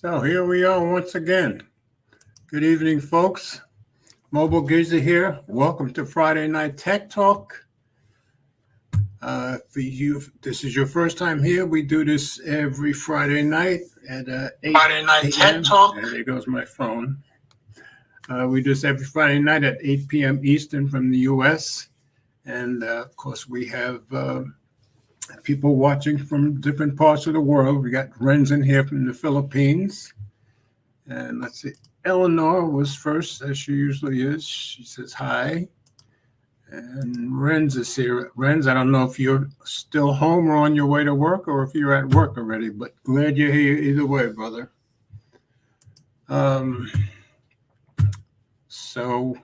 So here we are once again. Good evening, folks. Mobile Giza here. Welcome to Friday Night Tech Talk. For you, this is your first time here. We do this every Friday night at 8 Friday Night Tech Talk. There goes my phone. We do this every Friday night at 8 p.m. Eastern from the U.S. And of course, we have people watching from different parts of the world. We got Renz in here from the Philippines. And let's see, Eleanor was first, as she usually is. She says hi. And Renz is here. Renz, I don't know if you're still home or on your way to work or if you're at work already, but glad you're here either way, brother. So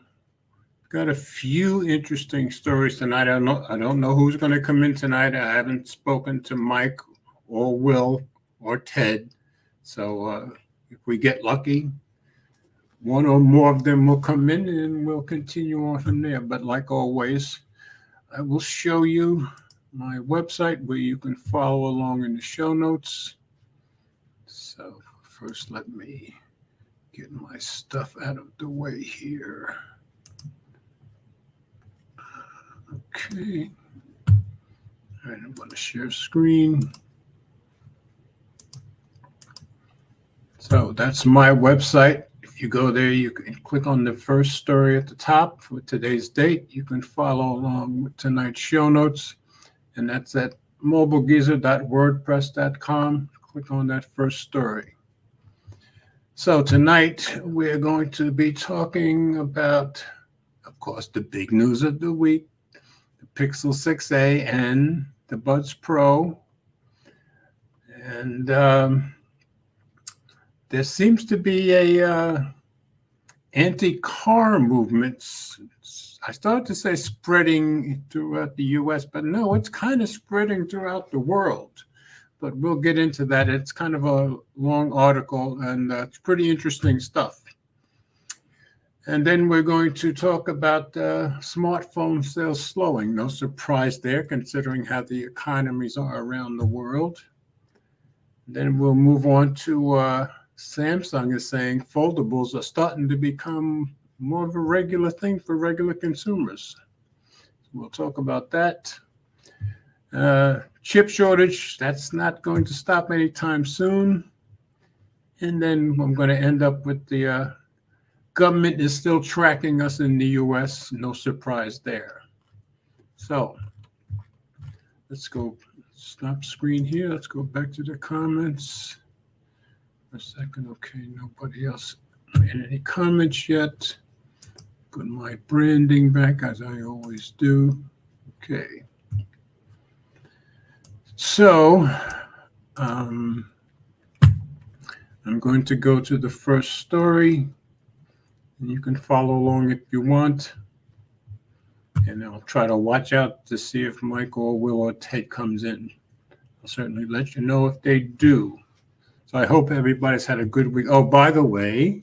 got a few interesting stories tonight. I don't know who's going to come in tonight. I haven't spoken to Mike or Will or Ted. So if we get lucky, one or more of them will come in and we'll continue on from there. But like always, I will show you my website where you can follow along in the show notes. So first, let me get my stuff out of the way here. Okay. All right, I'm going to share screen. So that's my website. If you go there, you can click on the first story at the top for today's date. You can follow along with tonight's show notes, and that's at mobilegeezer.wordpress.com. Click on that first story. So tonight we're going to be talking about, of course, the big news of the week, the Pixel 6a and the Buds Pro. And there seems to be a anti-car movement. I started to say spreading throughout the U.S., but no, it's kind of spreading throughout the world. But we'll get into that. It's kind of a long article, and it's pretty interesting stuff. And then we're going to talk about smartphone sales slowing. No surprise there, considering how the economies are around the world. Then we'll move on to Samsung is saying foldables are starting to become more of a regular thing for regular consumers. We'll talk about that. Chip shortage, that's not going to stop anytime soon. And then I'm going to end up with the government is still tracking us in the U.S. No surprise there. So let's go stop screen here. Let's go back to the comments. For a second. Okay, nobody else made any comments yet. Put my branding back as I always do. Okay. So I'm going to go to the first story, and you can follow along if you want. And I'll try to watch out to see if Mike or Will or Ted comes in. I'll certainly let you know if they do. So I hope everybody's had a good week. Oh, by the way,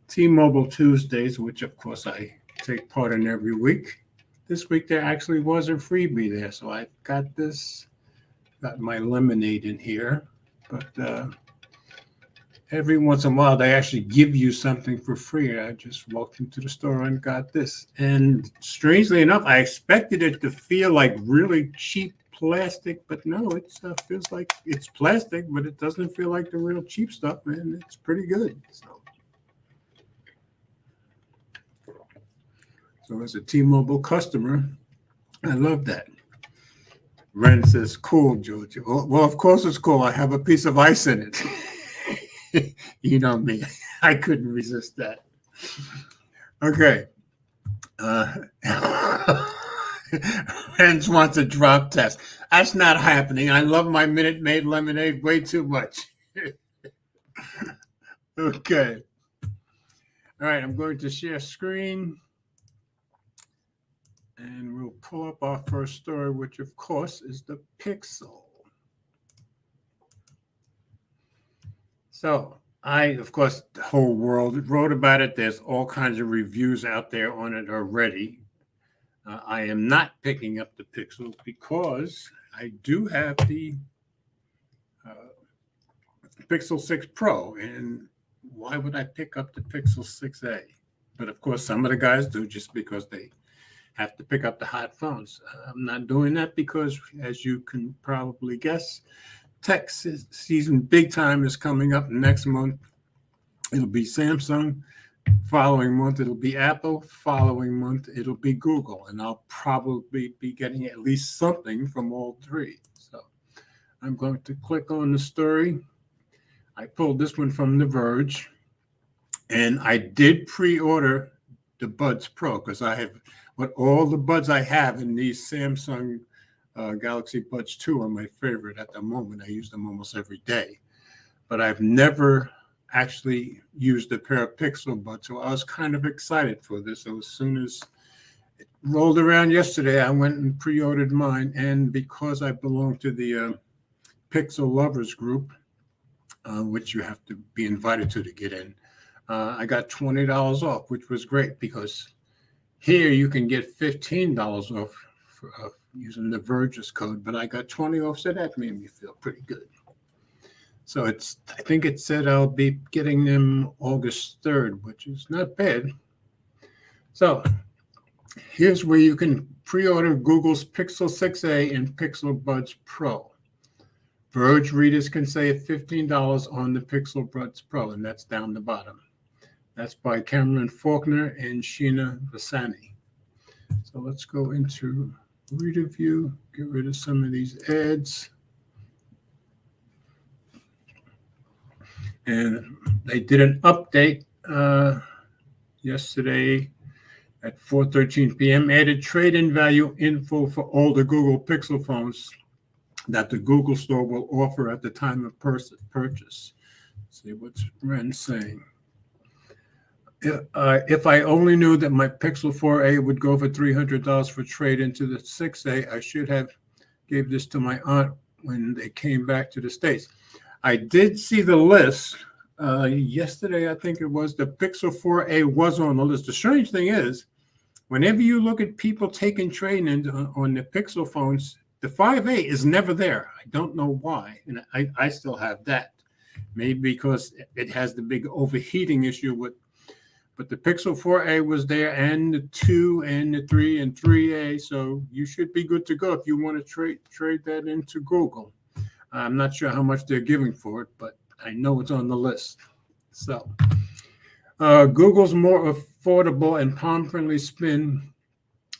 T-Mobile Tuesdays, which of course I take part in every week. This week there actually was a freebie there. So I got my lemonade in here. But every once in a while they actually give you something for free. I just walked into the store and got this. And strangely enough, I expected it to feel like really cheap plastic, but no, it feels like it's plastic, but it doesn't feel like the real cheap stuff, man. It's pretty good. So as a T-Mobile customer, I love that. Ren says, cool, Georgia. Well, of course it's cool. I have a piece of ice in it. You know me. I couldn't resist that. Okay. Renz wants a drop test. That's not happening. I love my Minute Maid lemonade way too much. Okay. All right, I'm going to share screen. And we'll pull up our first story, which of course is the Pixel. So of course, the whole world wrote about it. There's all kinds of reviews out there on it already. I am not picking up the Pixel because I do have the Pixel 6 Pro. And why would I pick up the Pixel 6a? But of course, some of the guys do just because they have to pick up the hot phones. I'm not doing that because, as you can probably guess, tech season big time is coming up next month. It'll be Samsung. Following month, it'll be Apple. Following month, it'll be Google. And I'll probably be getting at least something from all three. So I'm going to click on the story. I pulled this one from The Verge. And I did pre-order the Buds Pro because I have all the buds I have in these Samsung Galaxy Buds 2 are my favorite at the moment. I use them almost every day. But I've never actually used a pair of Pixel Buds, so I was kind of excited for this. So as soon as it rolled around yesterday, I went and pre-ordered mine. And because I belong to the Pixel Lovers group, which you have to be invited to get in, I got $20 off, which was great because here you can get $15 off for using the Verge's code, but I got 20 off, so that made me feel pretty good. So I think it said I'll be getting them August 3rd, which is not bad. So here's where you can pre-order Google's Pixel 6a and Pixel Buds Pro. Verge readers can save $15 on the Pixel Buds Pro, and that's down the bottom. That's by Cameron Faulkner and Sheena Vasani. So let's go into Reader View, get rid of some of these ads. And they did an update yesterday at 4:13 p.m. Added trade-in value info for all the Google Pixel phones that the Google Store will offer at the time of purchase. Let's see what's Ren saying. If I only knew that my Pixel 4a would go for $300 for trade into the 6a, I should have gave this to my aunt when they came back to the States. I did see the list yesterday. I think it was the Pixel 4a was on the list. The strange thing is, whenever you look at people taking trade-in on the Pixel phones, the 5a is never there. I don't know why, and I still have that. Maybe because it has the big overheating issue with. But the Pixel 4a was there, and the 2 and the 3 and 3a. So you should be good to go if you want to trade that into Google. I'm not sure how much they're giving for it, but I know it's on the list. So Google's more affordable and palm-friendly spin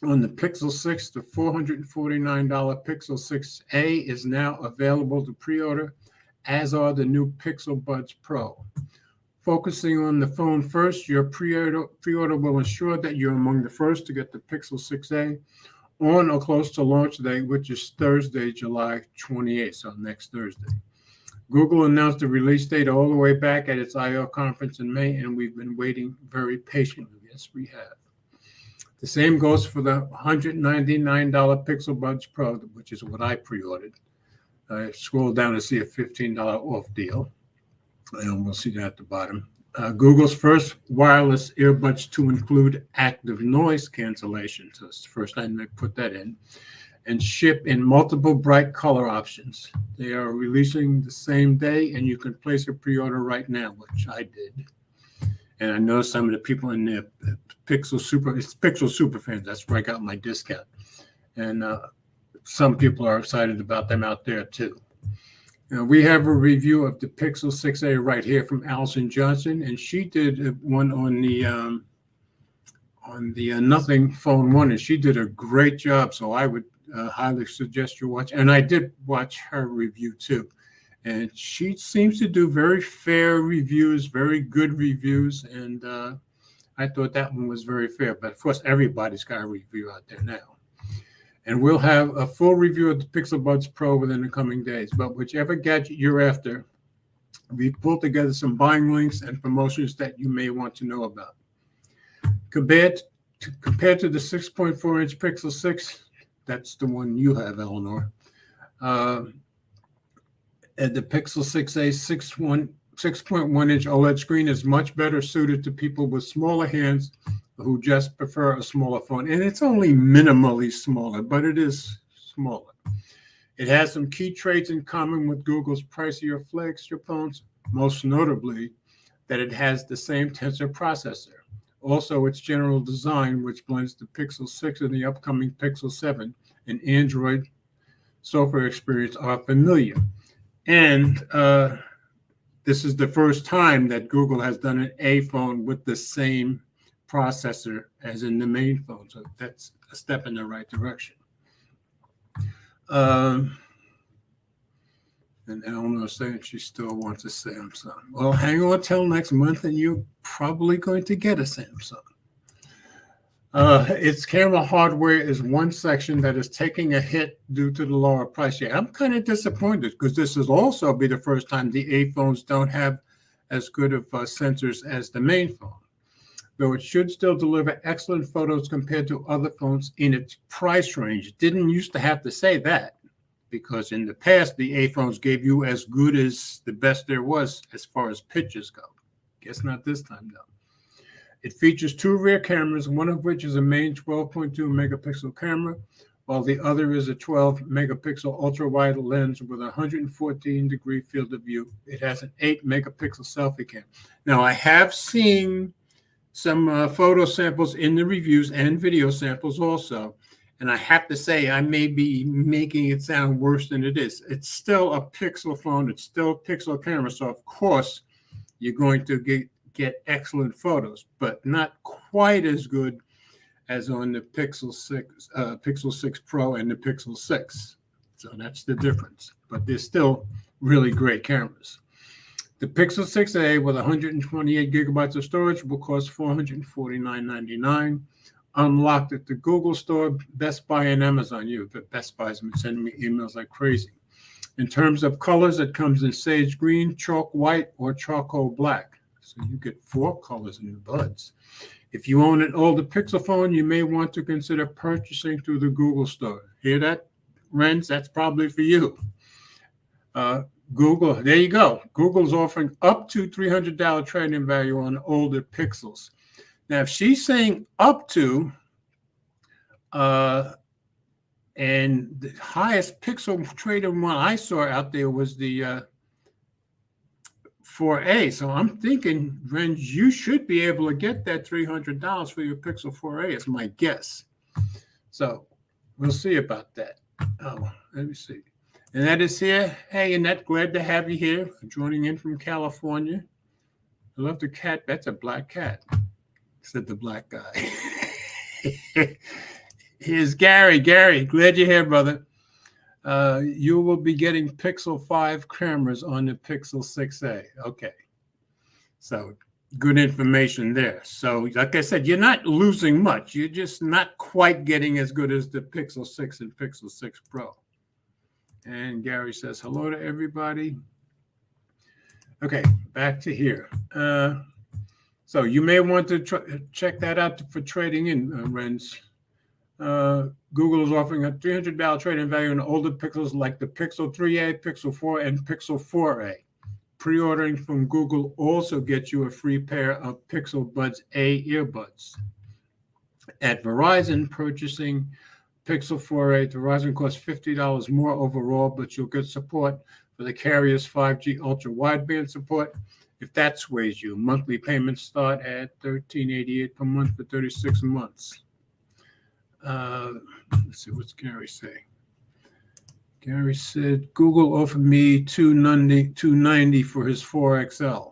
on the Pixel 6, the $449 Pixel 6a is now available to pre-order, as are the new Pixel Buds Pro. Focusing on the phone first, your pre-order will ensure that you're among the first to get the Pixel 6a on or close to launch day, which is Thursday, July 28th, so next Thursday. Google announced the release date all the way back at its I/O conference in May, and we've been waiting very patiently. Yes, we have. The same goes for the $199 Pixel Buds Pro, which is what I pre-ordered. I scrolled down to see a $15 off deal, and we'll see that at the bottom. Google's first wireless earbuds to include active noise cancellation. So it's the first time they put that in. And ship in multiple bright color options. They are releasing the same day, and you can place a pre-order right now, which I did. And I know some of the people in the Pixel Super fans. That's where I got my discount. And some people are excited about them out there too. We have a review of the Pixel 6a right here from Allison Johnson, and she did one on the Nothing Phone 1, and she did a great job. So I would highly suggest you watch. And I did watch her review too, and she seems to do very fair reviews, very good reviews, and I thought that one was very fair. But of course, everybody's got a review out there now. And we'll have a full review of the Pixel Buds Pro within the coming days. But whichever gadget you're after, we've pulled together some buying links and promotions that you may want to know about. Compared to the 6.4-inch Pixel 6, that's the one you have, Eleanor. And the Pixel 6a 6.1-inch OLED screen is much better suited to people with smaller hands who just prefer a smaller phone. And it's only minimally smaller, but it is smaller. It has some key traits in common with Google's pricier flagship phones, most notably that it has the same Tensor processor. Also, its general design, which blends the Pixel 6 and the upcoming Pixel 7 and Android software experience, are familiar. And this is the first time that Google has done an A phone with the same processor as in the main phone. So that's a step in the right direction. And Eleanor's saying she still wants a Samsung. Well, hang on till next month and you're probably going to get a Samsung. Its camera hardware is one section that is taking a hit due to the lower price. Yeah, I'm kind of disappointed because this will also be the first time the A phones don't have as good of sensors as the main phone. Though it should still deliver excellent photos compared to other phones in its price range. It didn't used to have to say that, because in the past, the A phones gave you as good as the best there was as far as pictures go. Guess not this time, though. It features two rear cameras, one of which is a main 12.2 megapixel camera, while the other is a 12 megapixel ultra-wide lens with a 114-degree field of view. It has an 8 megapixel selfie cam. Now, I have seen some photo samples in the reviews and video samples also. And I have to say, I may be making it sound worse than it is. It's still a Pixel phone. It's still a Pixel camera. So, of course, you're going to get excellent photos, but not quite as good as on the Pixel 6 Pro and the Pixel 6. So that's the difference. But they're still really great cameras. The Pixel 6a with 128 gigabytes of storage will cost $449.99. Unlocked at the Google Store, Best Buy, and Amazon. Best Buy's been sending me emails like crazy. In terms of colors, it comes in sage green, chalk white, or charcoal black. So you get 4 colors in the buds. If you own an older Pixel phone, you may want to consider purchasing through the Google Store. Hear that, Renz? That's probably for you. Google, there you go. Google's offering up to $300 trade-in value on older Pixels. Now, if she's saying up to, and the highest Pixel trade-in one I saw out there was the 4A. So I'm thinking, Ren, you should be able to get that $300 for your Pixel 4A, is my guess. So we'll see about that. Oh, let me see. And that is here. Hey, Annette, glad to have you here, joining in from California. I love the cat. That's a black cat, said the black guy. Here's Gary. Gary, glad you're here, brother. You will be getting Pixel 5 cameras on the Pixel 6a. Okay. So good information there. So like I said, you're not losing much. You're just not quite getting as good as the Pixel 6 and Pixel 6 Pro. And Gary says, hello to everybody. Okay, back to here. So you may want to check that out for trading in, Renz. Google is offering a $300 trade-in value on older Pixels like the Pixel 3a, Pixel 4, and Pixel 4a. Pre-ordering from Google also gets you a free pair of Pixel Buds A earbuds. At Verizon, purchasing Pixel 4a, Verizon costs $50 more overall, but you'll get support for the carrier's 5G ultra-wideband support. If that sways you, monthly payments start at $13.88 per month for 36 months. Let's see, what's Gary saying? Gary said, Google offered me $290 for his 4XL.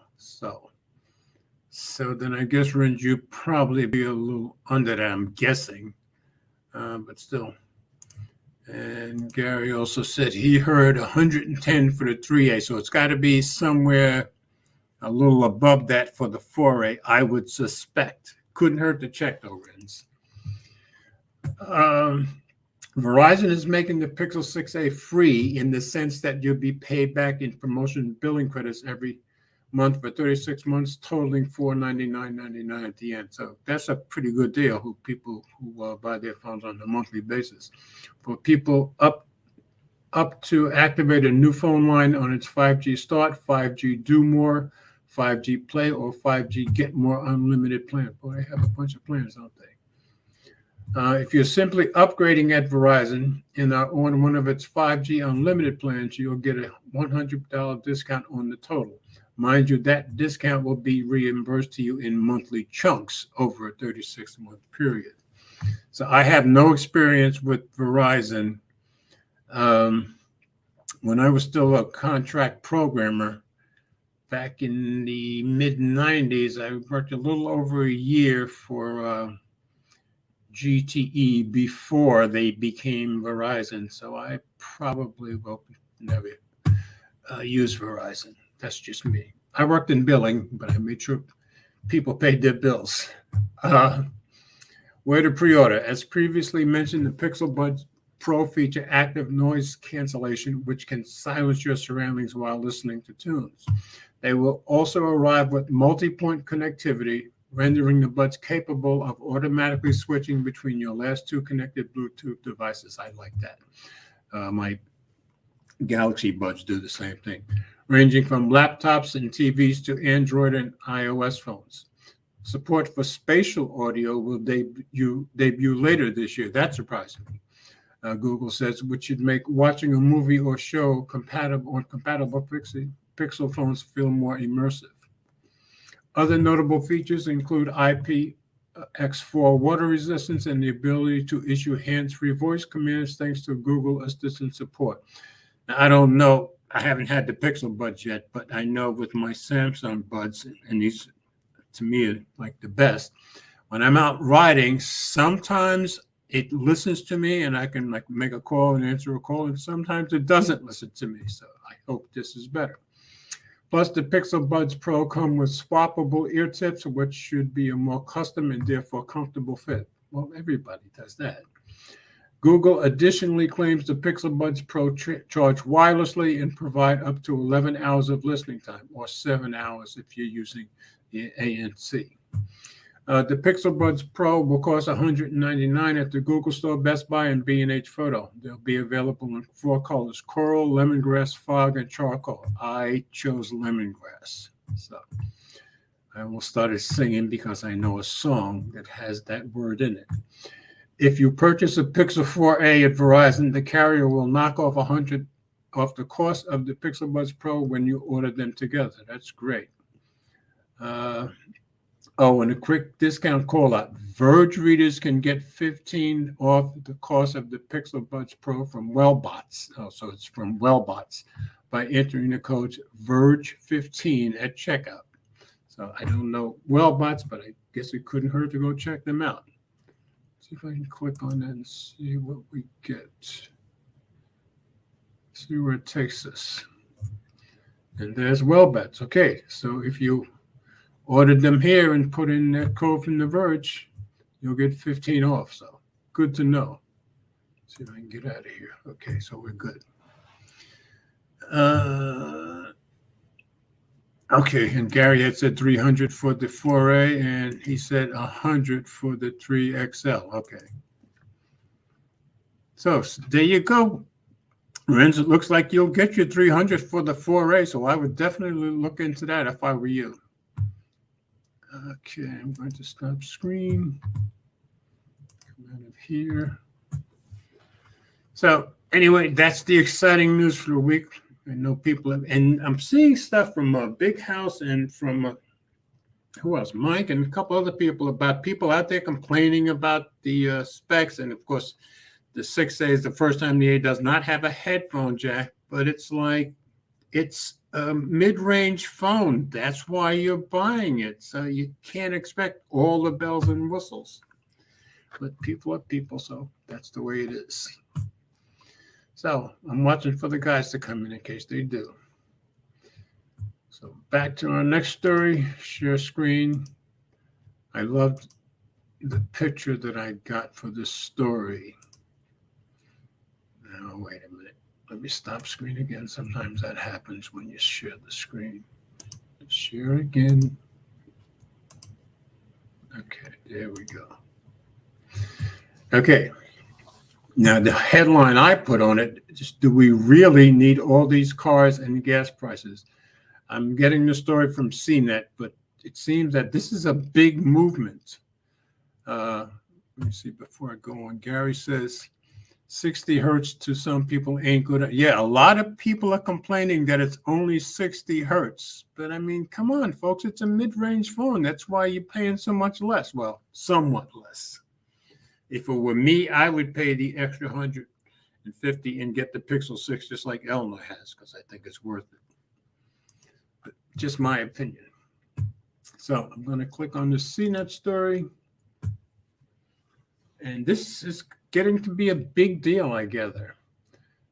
So then I guess, Renz, you probably be a little under that, I'm guessing. But still. And Gary also said he heard 110 for the 3A. So it's got to be somewhere a little above that for the 4A, I would suspect. Couldn't hurt to check though, Renz. Verizon is making the Pixel 6a free in the sense that you'll be paid back in promotion billing credits every month for 36 months, totaling $499.99 at the end. So that's a pretty good deal for people who buy their phones on a monthly basis. For people up to activate a new phone line on its 5G Start, 5G Do More, 5G Play, or 5G Get More unlimited plan. Boy, they have a bunch of plans, don't they? If you're simply upgrading at Verizon and are on one of its 5G unlimited plans, you'll get a $100 discount on the total. Mind you, that discount will be reimbursed to you in monthly chunks over a 36-month period. So I have no experience with Verizon. When I was still a contract programmer back in the mid-90s, I worked a little over a year for GTE before they became Verizon. So I probably will never use Verizon. That's just me. I worked in billing, but I made sure people paid their bills. Where to pre-order? As previously mentioned, the Pixel Buds Pro feature active noise cancellation, which can silence your surroundings while listening to tunes. They will also arrive with multi-point connectivity, rendering the buds capable of automatically switching between your last two connected Bluetooth devices. I like that. My Galaxy Buds do the same thing, ranging from laptops and TVs to Android and iOS phones. Support for spatial audio will debut later this year. That surprised me. Google says, which should make watching a movie or show compatible on compatible Pixel phones feel more immersive. Other notable features include IPX4 water resistance and the ability to issue hands-free voice commands thanks to Google Assistant support. Now, I don't know, I haven't had the Pixel Buds yet, but I know with my Samsung Buds, and these to me are like the best, when I'm out riding, sometimes it listens to me and I can like make a call and answer a call, and sometimes it doesn't listen to me. So I hope this is better. Plus, the Pixel Buds Pro come with swappable ear tips, which should be a more custom and therefore comfortable fit. Well, everybody does that. Google additionally claims the Pixel Buds Pro charge wirelessly and provide up to 11 hours of listening time, or 7 hours if you're using the ANC. The Pixel Buds Pro will cost $199 at the Google Store, Best Buy, and B&H Photo. They'll be available in 4 colors: coral, lemongrass, fog, and charcoal. I chose lemongrass. So I almost started singing because I know a song that has that word in it. If you purchase a Pixel 4a at Verizon, the carrier will knock off $100 off the cost of the Pixel Buds Pro when you order them together. That's great. And a quick discount call out. Verge readers can get 15 off the cost of the Pixel Buds Pro from Wellbots. Oh, so it's from Wellbots by entering the code Verge15 at checkout. So I don't know Wellbots, but I guess it couldn't hurt to go check them out. See if I can click on that and see what we get. See where it takes us. And there's Wellbots. Okay, so if you ordered them here and put in that code from The Verge, you'll get 15 off. So good to know. Let's see if I can get out of here. Okay, so we're good. Okay, and Gary had said 300 for the 4A, and he said 100 for the 3XL. Okay. So there you go. Renz, it looks like you'll get your 300 for the 4A, so I would definitely look into that if I were you. Okay, I'm going to stop screen. Come out of here. So anyway, that's the exciting news for the week. I know people have, and I'm seeing stuff from Big House and from who else? Mike and a couple other people about people out there complaining about the specs. And of course, the 6A is the first time the A does not have a headphone jack, but it's like it's a mid-range phone. That's why you're buying it. So you can't expect all the bells and whistles. But people are people, so that's the way it is. So I'm watching for the guys to come in case they do. So back to our next story, share screen. I loved the picture that I got for this story. Now, wait a minute. Let me stop screen again. Sometimes that happens when you share the screen. Share again. Okay, there we go. Okay. Now, the headline I put on it is, do we really need all these cars and gas prices? I'm getting the story from CNET, but it seems that this is a big movement. Let me see before I go on. Gary says 60 hertz to some people ain't good. Yeah, a lot of people are complaining that it's only 60 hertz. But I mean, come on, folks, it's a mid-range phone. That's why you're paying so much less. Well, somewhat less. If it were me, I would pay the extra 150 and get the Pixel 6 just like Elna has, because I think it's worth it. But just my opinion. So I'm going to click on the CNET story. And this is getting to be a big deal, I gather.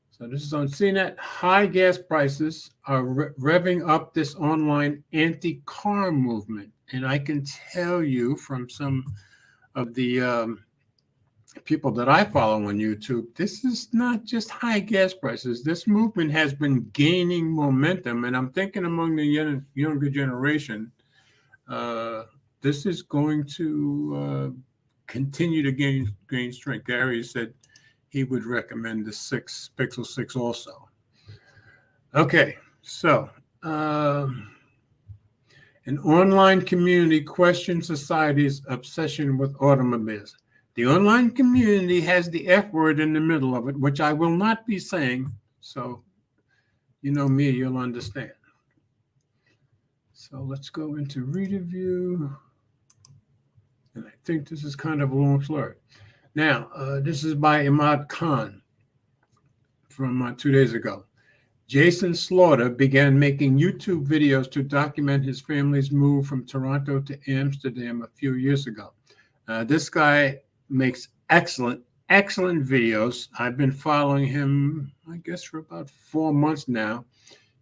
So this is on CNET. High gas prices are revving up this online anti-car movement. And I can tell you from some of the people that I follow on YouTube, this is not just high gas prices. This movement has been gaining momentum. And I'm thinking among the younger generation, this is going to continue to gain strength. Gary said he would recommend the Pixel 6 also. Okay, so an online community questions society's obsession with automobiles. The online community has the F word in the middle of it, which I will not be saying. So, you know me, you'll understand. So let's go into reader view. And I think this is kind of a long story. Now, this is by Imad Khan from 2 days ago. Jason Slaughter began making YouTube videos to document his family's move from Toronto to Amsterdam a few years ago. This guy makes excellent videos. I've been following him, I guess, for about 4 months now.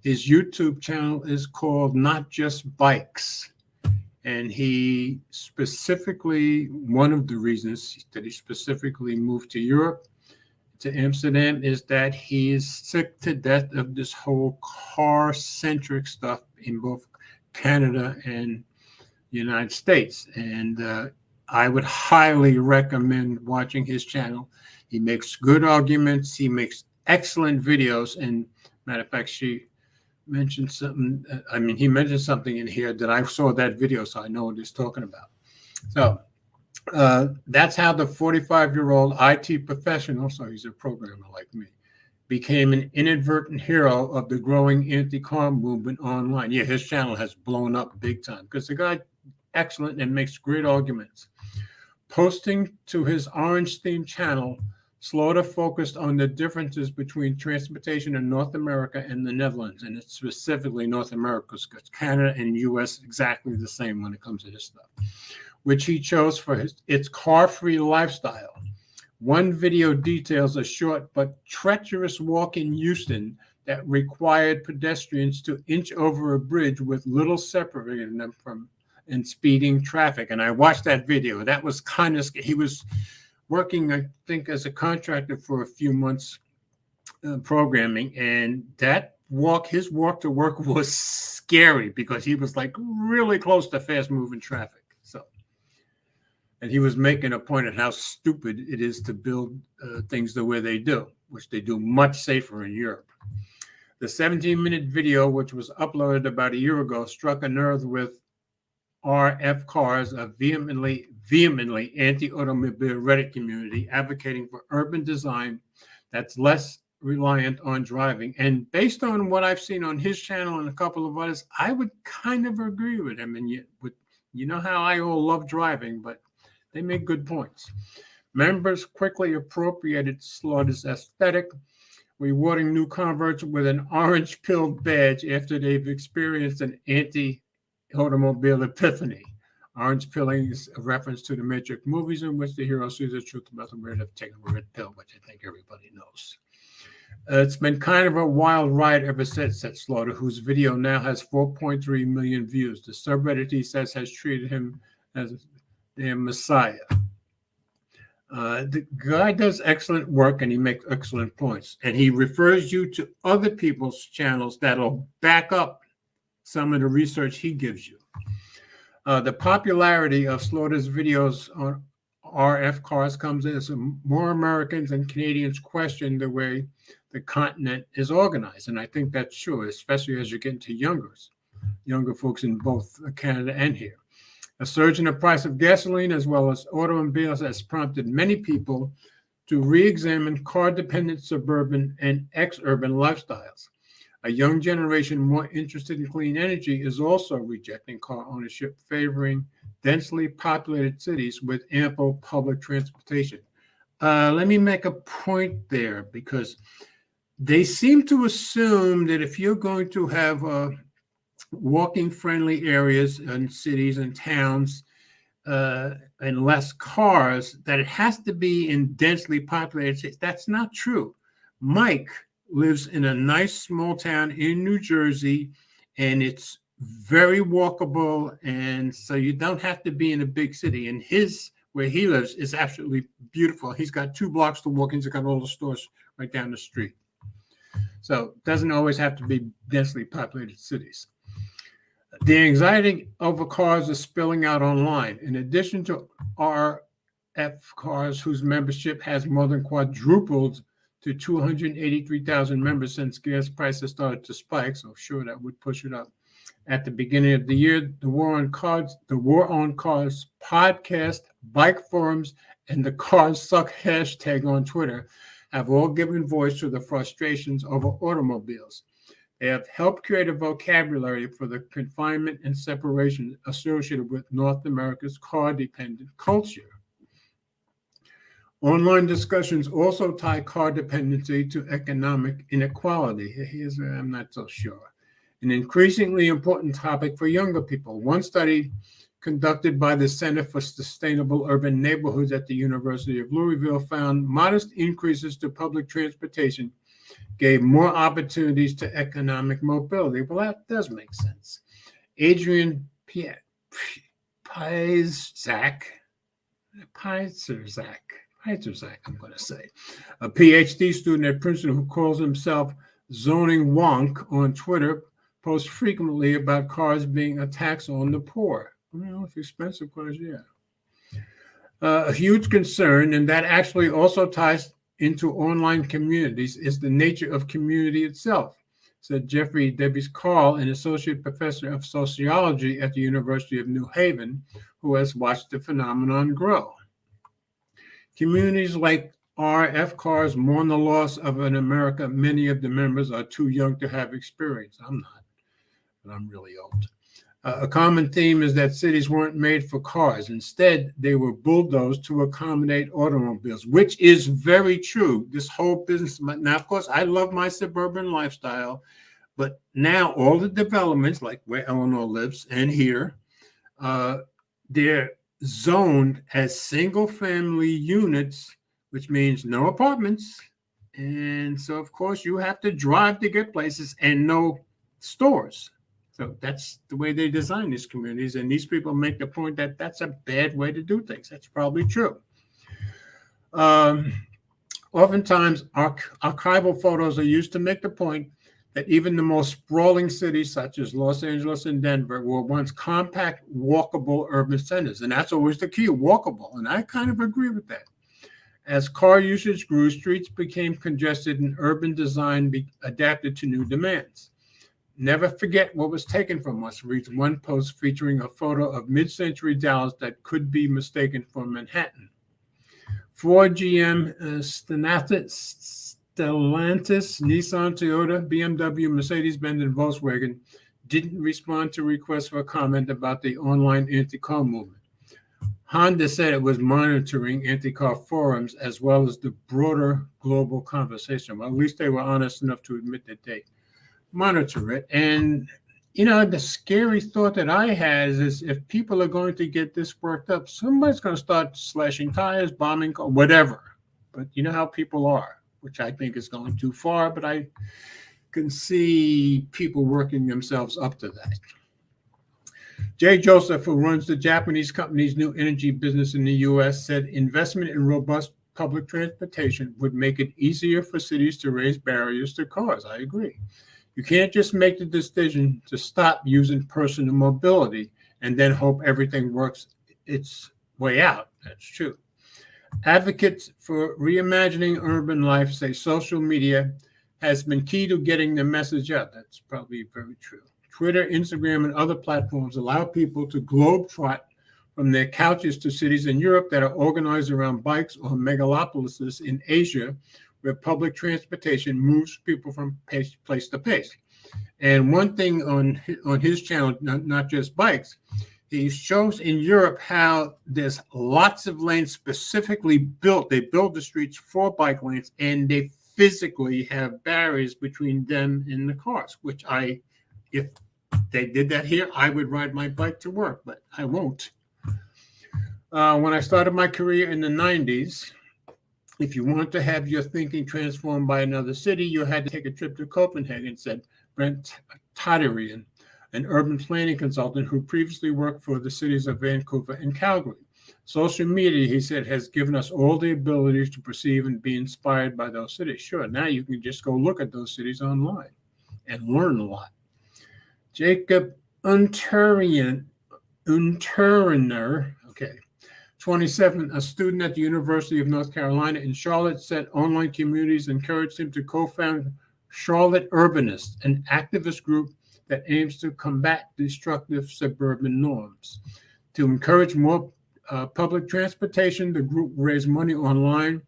His YouTube channel is called Not Just Bikes. And he specifically, one of the reasons that he specifically moved to Europe, to Amsterdam, is that he is sick to death of this whole car-centric stuff in both Canada and the United States. And I would highly recommend watching his channel. He makes good arguments. He makes excellent videos. And matter of fact, she mentioned something. He mentioned something in here that I saw that video, so I know what he's talking about. So that's how the 45-year-old IT professional, so he's a programmer like me, became an inadvertent hero of the growing anti-car movement online. Yeah, his channel has blown up big time because the guy excellent and makes great arguments. Posting to his orange-themed channel, Slaughter focused on the differences between transportation in North America and the Netherlands, and it's specifically North America because Canada and U.S. exactly the same when it comes to this stuff, which he chose for its car-free lifestyle. One video details a short but treacherous walk in Houston that required pedestrians to inch over a bridge with little separating them from and speeding traffic. And I watched that video. That was kind of, he was working, I think, as a contractor for a few months programming, and that his walk to work was scary because he was like really close to fast moving traffic. So, and he was making a point of how stupid it is to build things the way they do, which they do much safer in Europe. The 17-minute video, which was uploaded about a year ago, struck a nerve with RF Cars, a vehemently anti-automobile Reddit community advocating for urban design that's less reliant on driving. And based on what I've seen on his channel and a couple of others, I would kind of agree with him. And you know how I all love driving, but they make good points. Members quickly appropriated Slaughter's aesthetic, rewarding new converts with an orange pill badge after they've experienced an anti-automobile epiphany. Orange pilling is a reference to the Matrix movies in which the hero sees the truth about the red of taking a red pill, which I think everybody knows. It's been kind of a wild ride ever since, said Slaughter, whose video now has 4.3 million views. The subreddit, he says, has treated him as a messiah. The guy does excellent work and he makes excellent points. And he refers you to other people's channels that'll back up some of the research he gives you. The popularity of Slaughter's videos on RF Cars comes as more Americans and Canadians question the way the continent is organized. And I think that's true, especially as you get into younger folks in both Canada and here. A surge in the price of gasoline as well as automobiles has prompted many people to re-examine car-dependent suburban and ex-urban lifestyles. A young generation more interested in clean energy is also rejecting car ownership, favoring densely populated cities with ample public transportation. Let me make a point there because they seem to assume that if you're going to have walking friendly areas in cities and towns and less cars, that it has to be in densely populated cities. That's not true. Mike lives in a nice small town in New Jersey, and it's very walkable, and so you don't have to be in a big city. And where he lives is absolutely beautiful. He's got 2 blocks to walk in. He's got all the stores right down the street. So it doesn't always have to be densely populated cities. The anxiety over cars is spilling out online. In addition to RF Cars, whose membership has more than quadrupled to 283,000 members since gas prices started to spike, so sure that would push it up. At the beginning of the year, the War on Cars podcast, bike forums, and the Cars Suck hashtag on Twitter have all given voice to the frustrations over automobiles. They have helped create a vocabulary for the confinement and separation associated with North America's car-dependent culture. Online discussions also tie car dependency to economic inequality. Here's where I'm not so sure. An increasingly important topic for younger people. One study conducted by the Center for Sustainable Urban Neighborhoods at the University of Louisville found modest increases to public transportation gave more opportunities to economic mobility. Well, that does make sense. Adrian Pietrzak, I'm going to say, a PhD student at Princeton who calls himself Zoning Wonk on Twitter, posts frequently about cars being a tax on the poor. Well, if expensive cars, yeah. A huge concern, and that actually also ties into online communities, is the nature of community itself, said Jeffrey Debus Carl, an associate professor of sociology at the University of New Haven, who has watched the phenomenon grow. Communities like RF Cars mourn the loss of an America many of the members are too young to have experience. I'm not, but I'm really old. A common theme is that cities weren't made for cars. Instead, they were bulldozed to accommodate automobiles, which is very true. This whole business, now, of course, I love my suburban lifestyle, but now all the developments, like where Eleanor lives and here, they're zoned as single-family units, which means no apartments. And so, of course, you have to drive to get places and no stores. So that's the way they design these communities. And these people make the point that that's a bad way to do things. That's probably true. Oftentimes, archival photos are used to make the point that even the most sprawling cities, such as Los Angeles and Denver, were once compact, walkable urban centers. And that's always the key, walkable. And I kind of agree with that. As car usage grew, streets became congested and urban design adapted to new demands. Never forget what was taken from us, reads one post featuring a photo of mid-century Dallas that could be mistaken for Manhattan. Ford, GM, Stellantis, Nissan, Toyota, BMW, Mercedes-Benz, and Volkswagen didn't respond to requests for comment about the online anti-car movement. Honda said it was monitoring anti-car forums as well as the broader global conversation. Well, at least they were honest enough to admit that they monitor it. And, you know, the scary thought that I had is if people are going to get this worked up, somebody's going to start slashing tires, bombing, whatever. But you know how people are, which I think is going too far, but I can see people working themselves up to that. Jay Joseph, who runs the Japanese company's new energy business in the U.S., said investment in robust public transportation would make it easier for cities to raise barriers to cars. I agree. You can't just make the decision to stop using personal mobility and then hope everything works its way out. That's true. Advocates for reimagining urban life say social media has been key to getting the message out. That's probably very true. Twitter, Instagram, and other platforms allow people to globetrot from their couches to cities in Europe that are organized around bikes, or megalopolises in Asia, where public transportation moves people from place to place. And one thing on his channel, not just bikes, he shows in Europe how there's lots of lanes specifically built. They build the streets for bike lanes, and they physically have barriers between them and the cars, which if they did that here, I would ride my bike to work, but I won't. When I started my career in the 90s, if you want to have your thinking transformed by another city, you had to take a trip to Copenhagen, said Brent Toderian, an urban planning consultant who previously worked for the cities of Vancouver and Calgary. Social media, he said, has given us all the abilities to perceive and be inspired by those cities. Sure, now you can just go look at those cities online and learn a lot. Jacob Unterriner, 27, a student at the University of North Carolina in Charlotte, said online communities encouraged him to co-found Charlotte Urbanists, an activist group that aims to combat destructive suburban norms. To encourage more public transportation, the group raised money online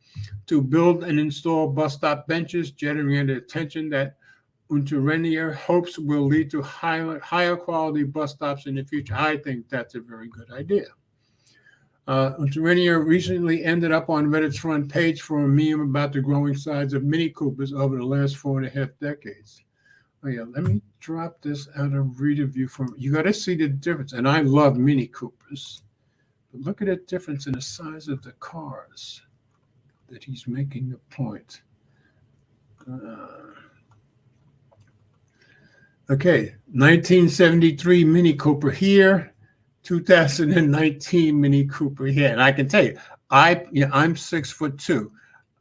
to build and install bus stop benches, generating attention that Unterriner hopes will lead to higher quality bus stops in the future. I think that's a very good idea. Unterriner recently ended up on Reddit's front page for a meme about the growing size of Mini Coopers over the last 4.5 decades. Oh yeah, let me drop this out of reader view from you. Got to see the difference, and I love Mini Coopers, but look at the difference in the size of the cars that he's making the point. Okay, 1973 Mini Cooper here, 2019 Mini Cooper here, and I can tell you, I'm 6'2".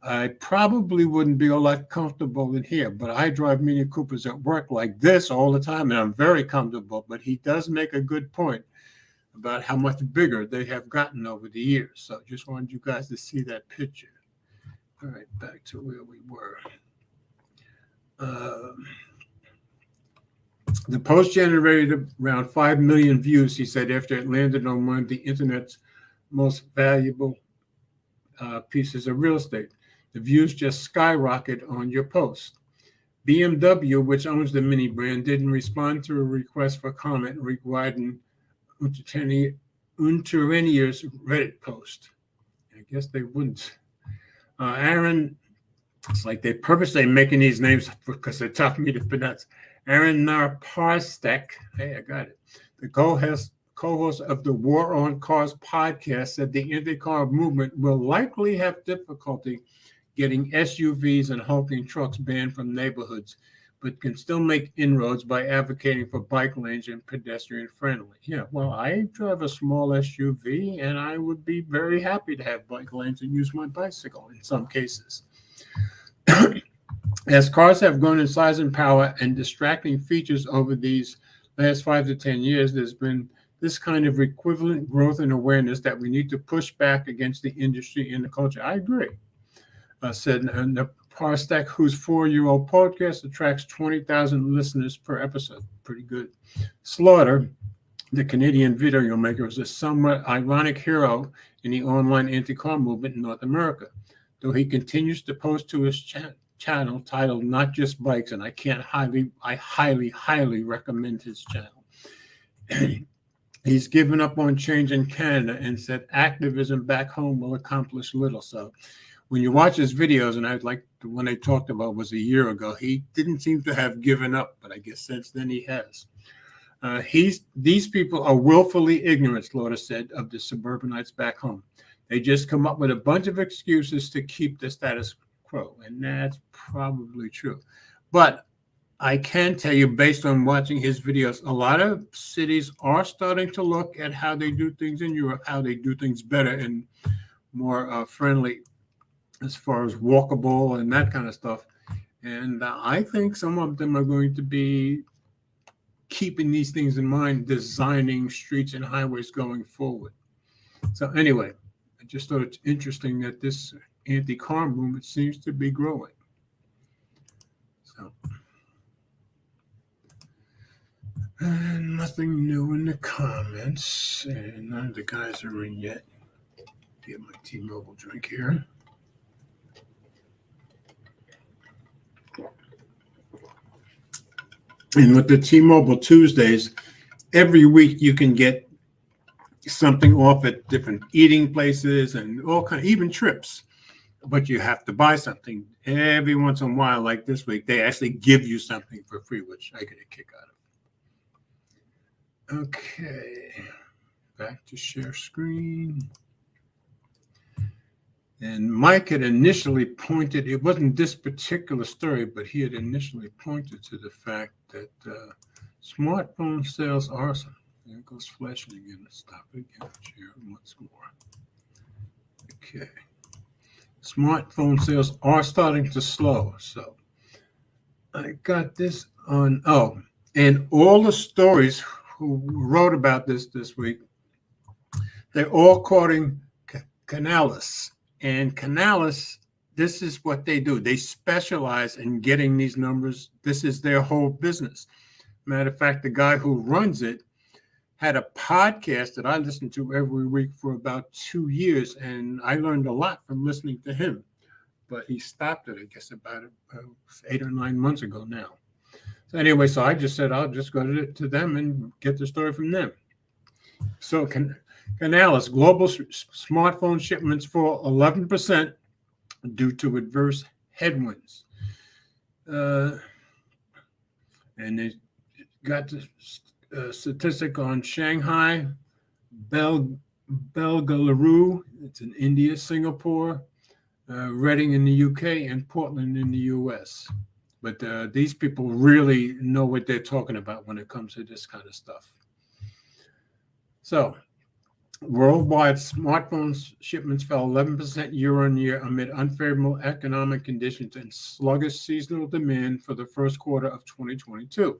I probably wouldn't be a lot comfortable in here, but I drive Mini Coopers at work like this all the time, and I'm very comfortable. But he does make a good point about how much bigger they have gotten over the years. So just wanted you guys to see that picture. All right, back to where we were. The post generated around 5 million views, he said, after it landed on one of the internet's most valuable pieces of real estate. The views just skyrocket on your post. BMW, which owns the Mini brand, didn't respond to a request for comment regarding Unterriner's Reddit post. I guess they wouldn't. Aaron, it's like they purposely making these names because they're tough for me to pronounce. Aaron Naparstek, hey, I got it. The co-host of the War on Cars podcast, said the anti-car movement will likely have difficulty getting SUVs and hulking trucks banned from neighborhoods, but can still make inroads by advocating for bike lanes and pedestrian friendly. Yeah, well, I drive a small SUV, and I would be very happy to have bike lanes and use my bicycle in some cases. As cars have grown in size and power and distracting features over these last 5 to 10 years, there's been this kind of equivalent growth and awareness that we need to push back against the industry and the culture. I agree, said Naparstek, whose 4-year-old podcast attracts 20,000 listeners per episode. Pretty good. Slaughter, the Canadian video maker, is a somewhat ironic hero in the online anti-car movement in North America, though he continues to post to his channel titled Not Just Bikes, and I highly recommend his channel. He's given up on change in Canada and said activism back home will accomplish little. So when you watch his videos, and I'd like the one I talked about was a year ago, he didn't seem to have given up, but I guess since then he has. These people are willfully ignorant, Slaughter said, of the suburbanites back home. They just come up with a bunch of excuses to keep the status quo, and that's probably true. But I can tell you, based on watching his videos, a lot of cities are starting to look at how they do things in Europe, how they do things better and more friendly as far as walkable and that kind of stuff. And I think some of them are going to be keeping these things in mind, designing streets and highways going forward. So anyway, I just thought it's interesting that this anti-car movement seems to be growing. So, Nothing new in the comments, and none of the guys are in yet. Get my T-Mobile drink here. And with the T-Mobile Tuesdays, every week you can get something off at different eating places and all kind, even trips. But you have to buy something every once in a while. Like this week, they actually give you something for free, which I get a kick out of. Okay, back to share screen. And Mike had initially pointed, it wasn't this particular story, but he had initially pointed to the fact that smartphone sales are, there goes flashing again. Stop it again. Share once more. Okay. Smartphone sales are starting to slow. So I got this on, and all the stories who wrote about this week, they're all quoting Canalys. And Canalys, this is what they do. They specialize in getting these numbers. This is their whole business. Matter of fact, the guy who runs it had a podcast that I listened to every week for about 2 years, and I learned a lot from listening to him. But he stopped it, I guess, about 8 or 9 months ago now. So anyway, so I just said I'll just go to them and get the story from them. So Canalys, global smartphone shipments fall 11% due to adverse headwinds. And they got the statistic on Shanghai, Bengaluru, it's in India, Singapore, Reading in the UK, and Portland in the US. But these people really know what they're talking about when it comes to this kind of stuff. So, worldwide smartphone shipments fell 11% year on year amid unfavorable economic conditions and sluggish seasonal demand for the first quarter of 2022.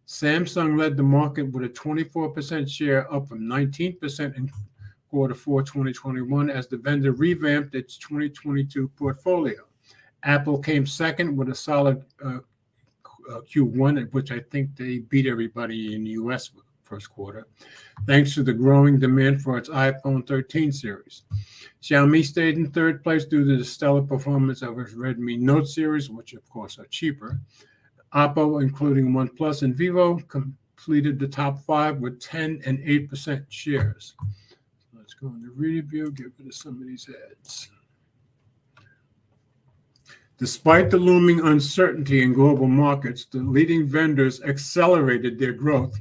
Samsung led the market with a 24% share, up from 19% in quarter 4 2021 as the vendor revamped its 2022 portfolio. Apple came second with a solid Q1, at which I think they beat everybody in the US first quarter, thanks to the growing demand for its iPhone 13 series. Xiaomi stayed in third place due to the stellar performance of its Redmi Note series, which of course are cheaper. Oppo, including OnePlus and Vivo, completed the top 5 with 10 and 8% shares. Let's go into review, get rid of some of these ads. Despite the looming uncertainty in global markets, the leading vendors accelerated their growth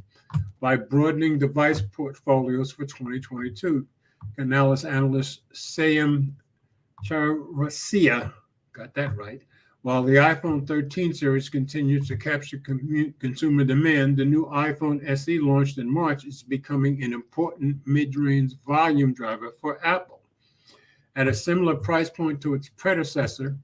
by broadening device portfolios for 2022. Canalys analyst Sayam Chaurasia got that right. While the iPhone 13 series continues to capture consumer demand, the new iPhone SE launched in March is becoming an important mid-range volume driver for Apple. At a similar price point to its predecessor,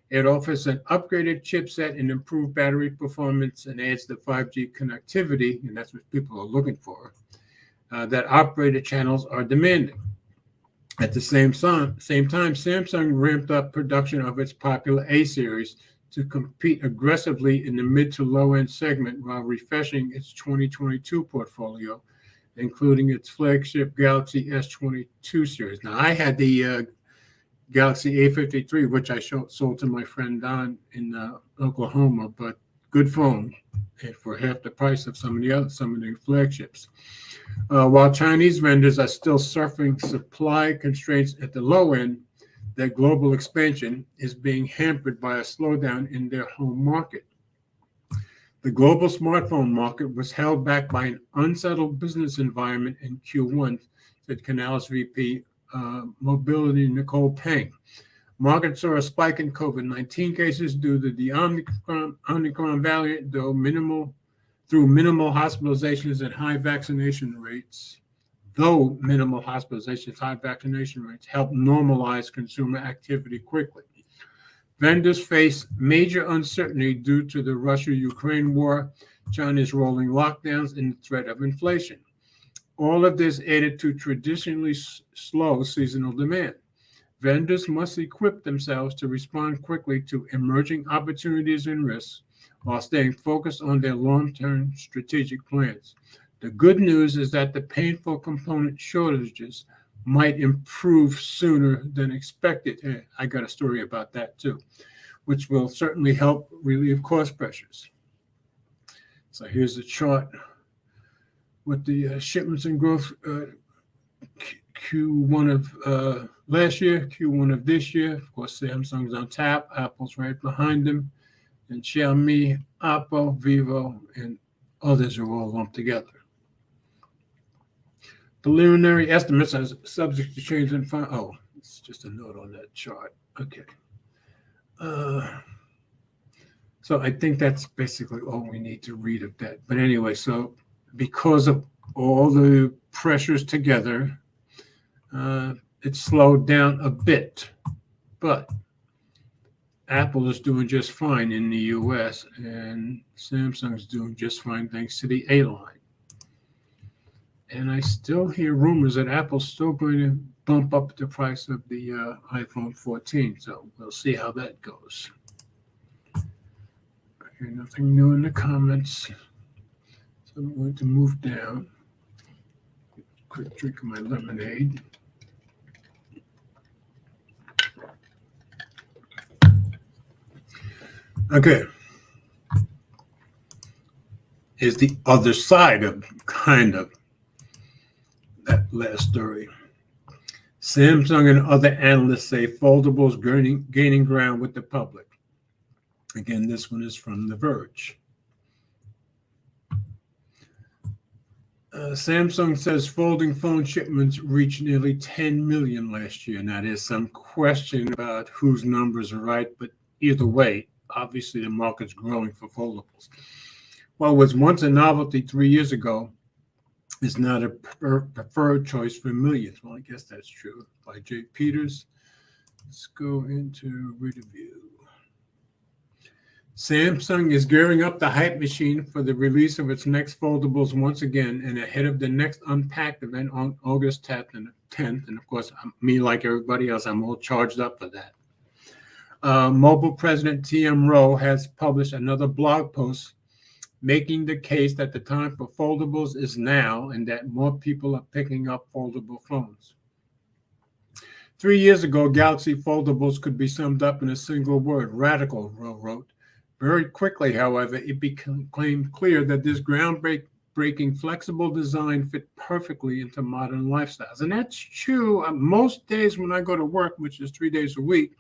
it offers an upgraded chipset and improved battery performance and adds the 5G connectivity, and that's what people are looking for, that operator channels are demanding. At the same time, Samsung ramped up production of its popular A series to compete aggressively in the mid to low-end segment while refreshing its 2022 portfolio, including its flagship Galaxy S22 series. Now, I had the Galaxy A53, which I sold to my friend Don in Oklahoma, but good phone for half the price of some of the flagships. While Chinese vendors are still suffering supply constraints at the low end, their global expansion is being hampered by a slowdown in their home market. The global smartphone market was held back by an unsettled business environment in Q1, said Canalys VP Mobility Nicole Peng. Markets saw a spike in COVID-19 cases due to the Omicron variant, minimal hospitalizations and high vaccination rates. Though minimal hospitalizations, high vaccination rates help normalize consumer activity quickly. Vendors face major uncertainty due to the Russia-Ukraine war, China's rolling lockdowns, and the threat of inflation. All of this added to traditionally slow seasonal demand. Vendors must equip themselves to respond quickly to emerging opportunities and risks while staying focused on their long-term strategic plans. The good news is that the painful component shortages might improve sooner than expected. Hey, I got a story about that too, which will certainly help relieve cost pressures. So here's a chart with the shipments and growth Q1 of last year, Q1 of this year. Of course, Samsung's on top, Apple's right behind them, and Xiaomi, Oppo, Vivo, and others are all lumped together. Preliminary estimates are subject to change in oh, it's just a note on that chart. Okay. So I think that's basically all we need to read of that. But anyway, so because of all the pressures together, it slowed down a bit. But Apple is doing just fine in the US, and Samsung's doing just fine thanks to the A line. And I still hear rumors that Apple's still going to bump up the price of the iPhone 14. So we'll see how that goes. Okay, nothing new in the comments. So I'm going to move down. Quick drink of my lemonade. Okay. Here's the other side of kind of that last story. Samsung and other analysts say foldables gaining ground with the public. Again, this one is from The Verge. Samsung says folding phone shipments reached nearly 10 million last year. Now, there's some question about whose numbers are right, but either way, obviously the market's growing for foldables. What was once a novelty 3 years ago is not a preferred choice for millions. Well, I guess that's true. By Jay Peters. Let's go into review. Samsung is gearing up the hype machine for the release of its next foldables once again and ahead of the next Unpacked event on August 10th. And of course, me, like everybody else, I'm all charged up for that. Mobile President T.M. Rowe has published another blog post making the case that the time for foldables is now and that more people are picking up foldable phones. 3 years ago, Galaxy foldables could be summed up in a single word, radical, Rowe wrote. Very quickly, however, it became clear that this groundbreaking flexible design fit perfectly into modern lifestyles. And that's true. Most days when I go to work, which is 3 days a week,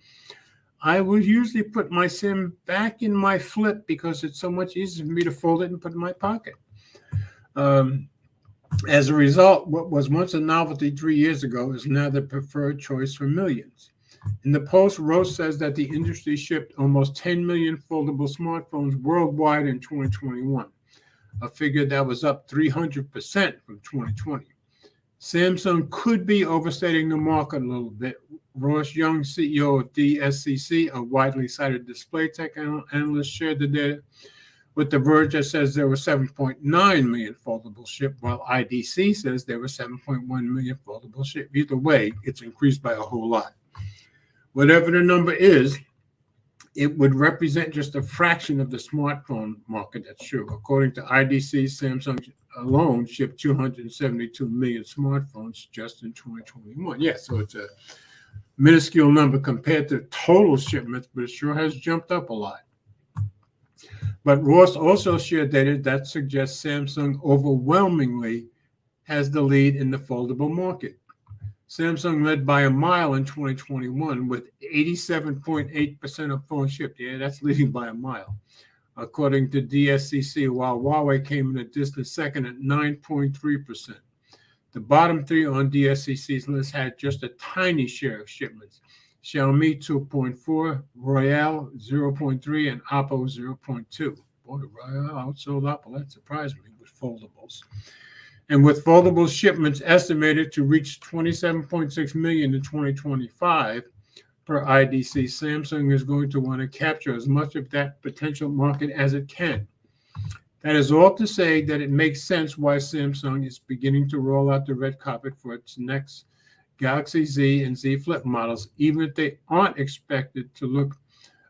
I will usually put my SIM back in my Flip because it's so much easier for me to fold it and put it in my pocket. As a result, what was once a novelty 3 years ago is now the preferred choice for millions. In the post, Rose says that the industry shipped almost 10 million foldable smartphones worldwide in 2021, a figure that was up 300% from 2020. Samsung could be overstating the market a little bit. Ross Young, CEO of DSCC, a widely cited display tech analyst, shared the data with The Verge that says there were 7.9 million foldables shipped, while IDC says there were 7.1 million foldables shipped. Either way, it's increased by a whole lot. Whatever the number is, it would represent just a fraction of the smartphone market. That's true. According to IDC, Samsung alone shipped 272 million smartphones just in 2021. Yeah, so it's a minuscule number compared to total shipments, but it sure has jumped up a lot. But Ross also shared data that suggests Samsung overwhelmingly has the lead in the foldable market. Samsung led by a mile in 2021 with 87.8% of phones shipped. Yeah, that's leading by a mile, according to DSCC, while Huawei came in a distant second at 9.3%. The bottom three on DSCC's list had just a tiny share of shipments. Xiaomi 2.4, Royale 0.3, and Oppo 0.2. Boy, Royale outsold Oppo. That surprised me with foldables. And with foldable shipments estimated to reach 27.6 million in 2025, per IDC, Samsung is going to want to capture as much of that potential market as it can. That is all to say that it makes sense why Samsung is beginning to roll out the red carpet for its next Galaxy Z and Z Flip models, even if they aren't expected to look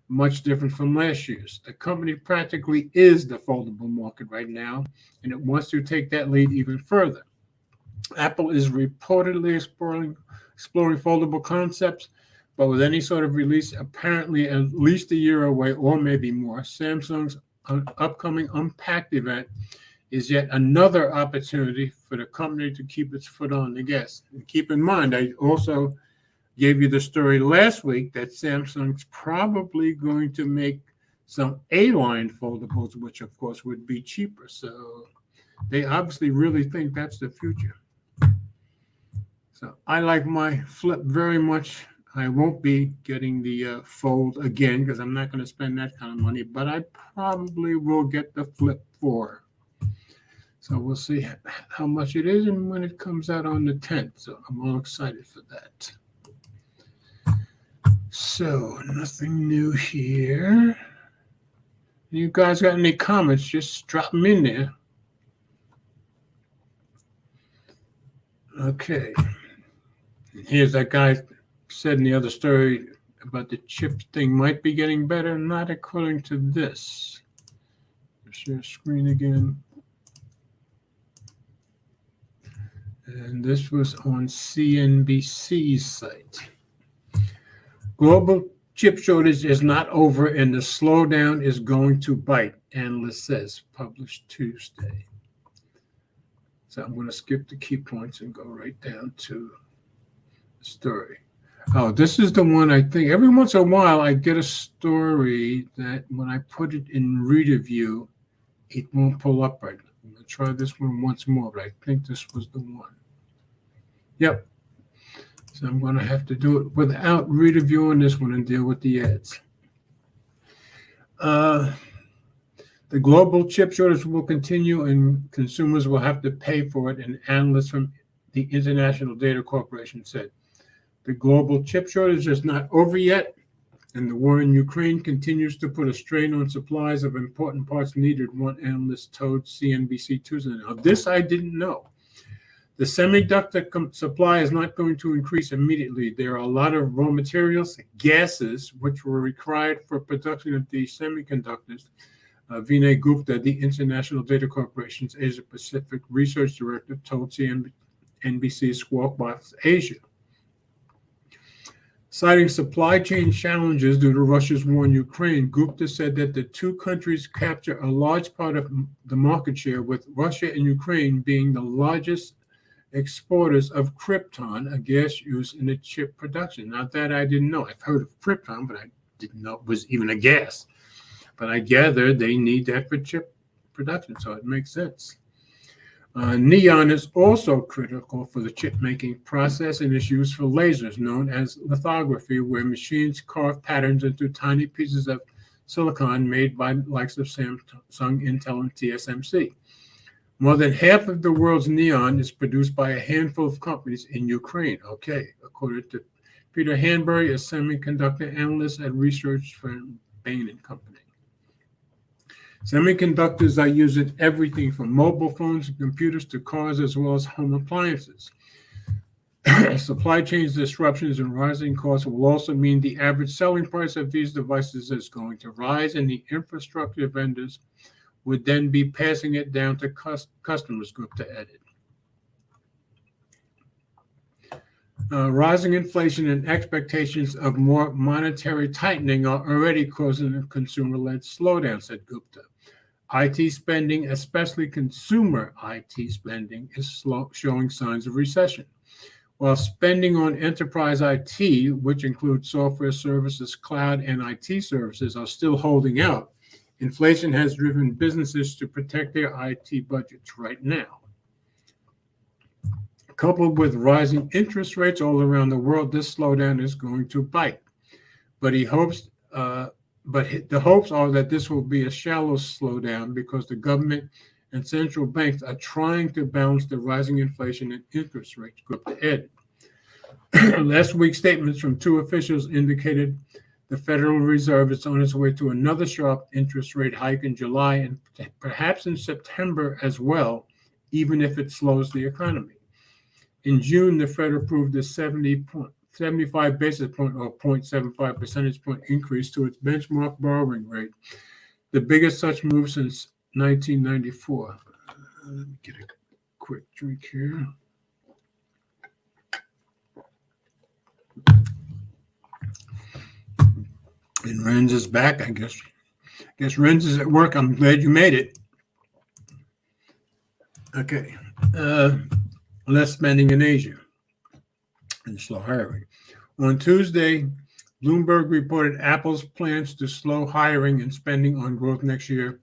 much different from last year's. The company practically is the foldable market right now, and it wants to take that lead even further. Apple is reportedly exploring foldable concepts, but with any sort of release apparently at least a year away or maybe more, Samsung's upcoming Unpacked event is yet another opportunity for the company to keep its foot on the gas. And keep in mind, I also gave you the story last week that Samsung's probably going to make some A-line foldables, which of course would be cheaper. So they obviously really think that's the future. So I like my Flip very much. I won't be getting the Fold again because I'm not going to spend that kind of money, but I probably will get the Flip 4. So we'll see how much it is and when it comes out on the 10th. So I'm all excited for that. So nothing new here. You guys got any comments? Just drop them in there. Okay. Here's that guy said in the other story about the chip thing might be getting better. Not according to this. Share screen again. And this was on CNBC's site. Global chip shortage is not over and the slowdown is going to bite, analyst says, published Tuesday. So I'm going to skip the key points and go right down to the story. Oh, this is the one I think every once in a while I get a story that when I put it in reader view, it won't pull up right. I'm going to try this one once more, but I think this was the one. Yep. So I'm going to have to do it without reader view on this one and deal with the ads. The global chip shortage will continue and consumers will have to pay for it, an analyst from the International Data Corporation said. The global chip shortage is not over yet, and the war in Ukraine continues to put a strain on supplies of important parts needed, one analyst told CNBC Tuesday. Now, this I didn't know. The semiconductor supply is not going to increase immediately. There are a lot of raw materials, gases, which were required for production of these semiconductors. Vinay Gupta, the International Data Corporation's Asia Pacific Research Director, told CNBC's Squawk Box Asia. Citing supply chain challenges due to Russia's war in Ukraine, Gupta said that the two countries capture a large part of the market share, with Russia and Ukraine being the largest exporters of krypton, a gas used in the chip production. Now that I didn't know. I've heard of krypton, but I didn't know it was even a gas. But I gather they need that for chip production, so it makes sense. Neon is also critical for the chip-making process and is used for lasers, known as lithography, where machines carve patterns into tiny pieces of silicon made by the likes of Samsung, Intel, and TSMC. More than half of the world's neon is produced by a handful of companies in Ukraine, according to Peter Hanbury, a semiconductor analyst at research firm Bain & Company. Semiconductors are used in everything from mobile phones and computers to cars, as well as home appliances. Supply chain disruptions and rising costs will also mean the average selling price of these devices is going to rise, and the infrastructure vendors would then be passing it down to customers, Gupta added. Rising inflation and expectations of more monetary tightening are already causing a consumer-led slowdown, said Gupta. IT spending, especially consumer IT spending, is showing signs of recession. While spending on enterprise IT, which includes software services, cloud, and IT services, are still holding out, inflation has driven businesses to protect their IT budgets right now. Coupled with rising interest rates all around the world, this slowdown is going to bite. But the hopes are that this will be a shallow slowdown because the government and central banks are trying to balance the rising inflation and interest rates, Gupta added. Last week's statements from two officials indicated the Federal Reserve is on its way to another sharp interest rate hike in July and perhaps in September as well, even if it slows the economy. In June, the Fed approved a 75 basis point or 0.75 percentage point increase to its benchmark borrowing rate, the biggest such move since 1994. Let me get a quick drink here. And Renz is back, I guess. Renz is at work. I'm glad you made it. Okay. Less spending in Asia and slow hiring. On Tuesday, Bloomberg reported Apple's plans to slow hiring and spending on growth next year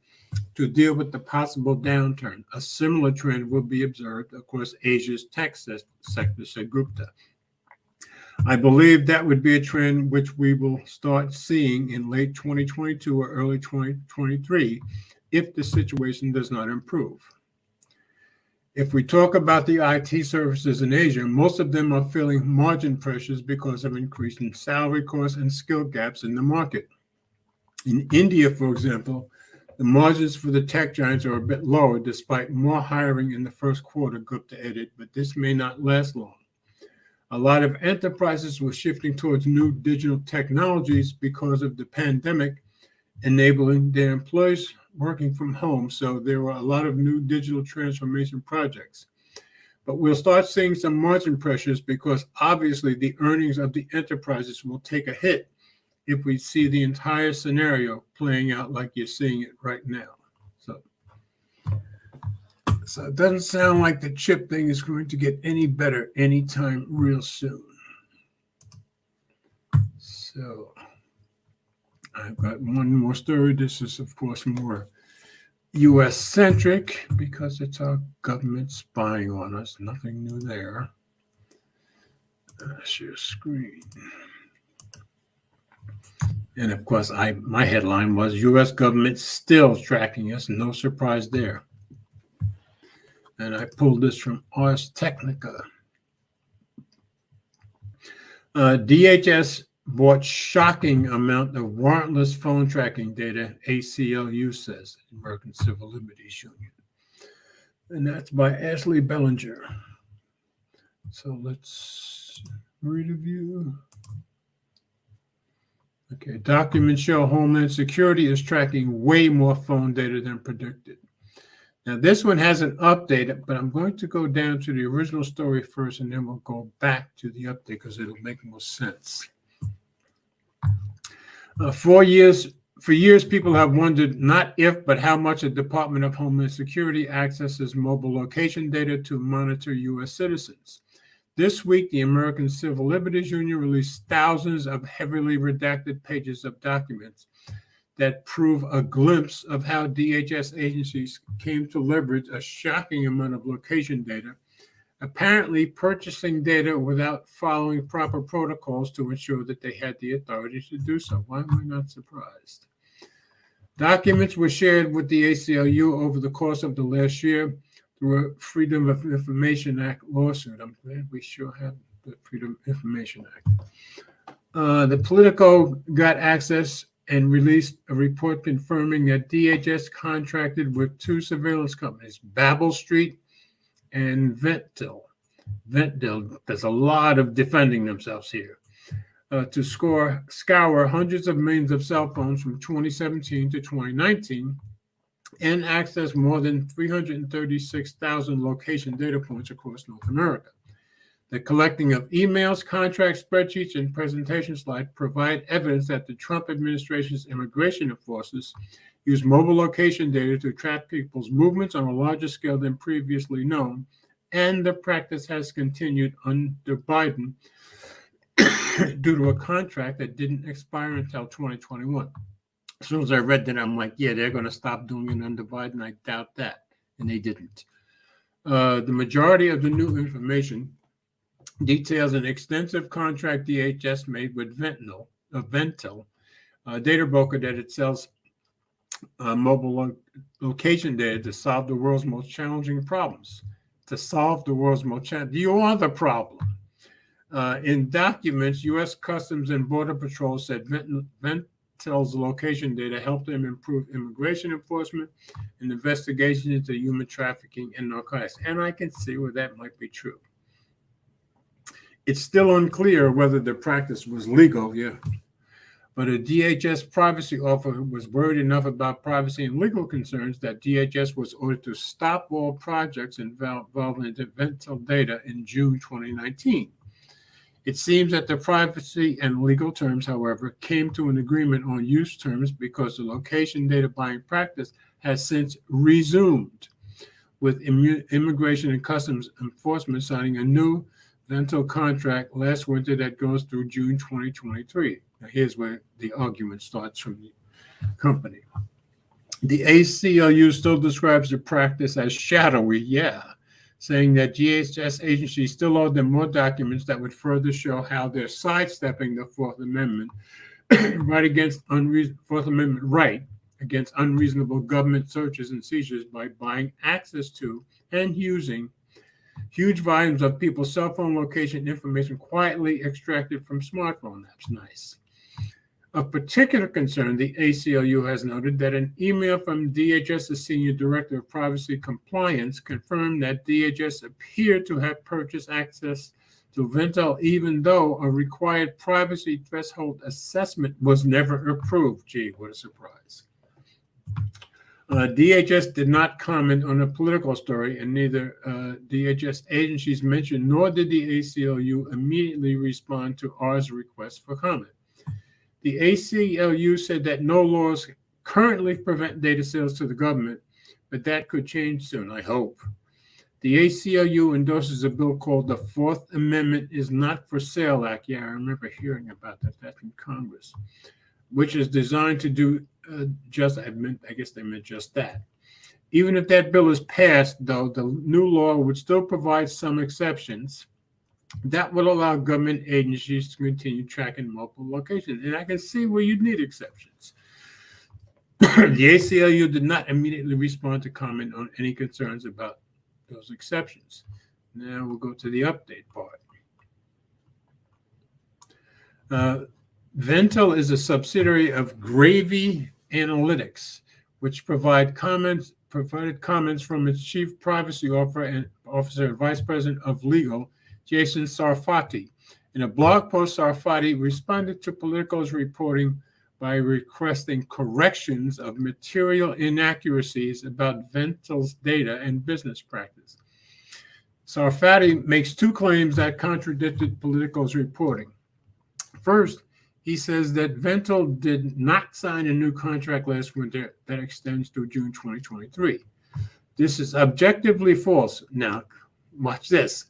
to deal with the possible downturn. A similar trend will be observed across Asia's tech sector, said Gupta. I believe that would be a trend which we will start seeing in late 2022 or early 2023 if the situation does not improve. If we talk about the IT services in Asia, most of them are feeling margin pressures because of increasing salary costs and skill gaps in the market. In India, for example, the margins for the tech giants are a bit lower despite more hiring in the first quarter, Gupta added, but this may not last long. A lot of enterprises were shifting towards new digital technologies because of the pandemic, enabling their employees working from home. So there were a lot of new digital transformation projects. But we'll start seeing some margin pressures because obviously the earnings of the enterprises will take a hit if we see the entire scenario playing out like you're seeing it right now. So it doesn't sound like the chip thing is going to get any better anytime real soon. So I've got one more story. This is, of course, more U.S. centric because it's our government spying on us. Nothing new there. Share screen. And of course, my headline was U.S. government still tracking us. No surprise there. And I pulled this from Ars Technica. DHS bought shocking amount of warrantless phone tracking data, ACLU says, American Civil Liberties Union. And that's by Ashley Bellinger. So let's review. Okay, documents show Homeland Security is tracking way more phone data than predicted. Now, this one hasn't updated, but I'm going to go down to the original story first, and then we'll go back to the update because it'll make more sense. For years, people have wondered not if, but how much the Department of Homeland Security accesses mobile location data to monitor U.S. citizens. This week, the American Civil Liberties Union released thousands of heavily redacted pages of documents that prove a glimpse of how DHS agencies came to leverage a shocking amount of location data, apparently purchasing data without following proper protocols to ensure that they had the authority to do so. Why am I not surprised? Documents were shared with the ACLU over the course of the last year through a Freedom of Information Act lawsuit. I'm glad we sure have the Freedom of Information Act. The Politico got access and released a report confirming that DHS contracted with two surveillance companies, Babel Street and Ventil. There's a lot of defending themselves here, to scour hundreds of millions of cell phones from 2017 to 2019 and access more than 336,000 location data points across North America. The collecting of emails, contracts, spreadsheets, and presentation slides provide evidence that the Trump administration's immigration enforcers use mobile location data to track people's movements on a larger scale than previously known, and the practice has continued under Biden due to a contract that didn't expire until 2021. As soon as I read that, I'm like, yeah, they're going to stop doing it under Biden. I doubt that, and they didn't. The majority of the new information details an extensive contract DHS made with Ventil, a data broker that it sells mobile location data to solve the world's most challenging problems. Do you want the problem? In documents, U.S. Customs and Border Patrol said Ventil's location data helped them improve immigration enforcement and investigations into human trafficking and narcotics. And I can see where that might be true. It's still unclear whether the practice was legal, but a DHS privacy officer was worried enough about privacy and legal concerns that DHS was ordered to stop all projects involving Ventel data in June 2019. It seems that the privacy and legal terms, however, came to an agreement on use terms because the location data buying practice has since resumed, with Immigration and Customs Enforcement signing a new Ventel contract last winter that goes through June 2023. Now, here's where the argument starts from the company. The ACLU still describes the practice as shadowy, saying that DHS agencies still owe them more documents that would further show how they're sidestepping the Fourth Amendment Fourth Amendment right against unreasonable government searches and seizures by buying access to and using huge volumes of people's cell phone location information quietly extracted from smartphone apps. Nice. Of particular concern, the ACLU has noted that an email from DHS's Senior Director of Privacy Compliance confirmed that DHS appeared to have purchased access to Ventel even though a required privacy threshold assessment was never approved. Gee, what a surprise. DHS did not comment on a political story, and neither DHS agencies mentioned nor did the ACLU immediately respond to ours request for comment. The ACLU said that no laws currently prevent data sales to the government, but that could change soon, I hope. The ACLU endorses a bill called the Fourth Amendment is Not for Sale Act. Yeah, I remember hearing about that. That's in Congress, which is designed to do I guess they meant just that. Even if that bill is passed, though, the new law would still provide some exceptions that would allow government agencies to continue tracking multiple locations. And I can see where you'd need exceptions. The ACLU did not immediately respond to comment on any concerns about those exceptions. Now we'll go to the update part. Ventel is a subsidiary of Gravy Analytics, which provided comments from its chief privacy officer and vice president of legal, Jason Sarfati. In a blog post, Sarfati responded to Politico's reporting by requesting corrections of material inaccuracies about Ventel's data and business practice. Sarfati makes two claims that contradicted Politico's reporting. First, he says that Ventel did not sign a new contract last winter that extends through June 2023. This is objectively false. Now, watch this.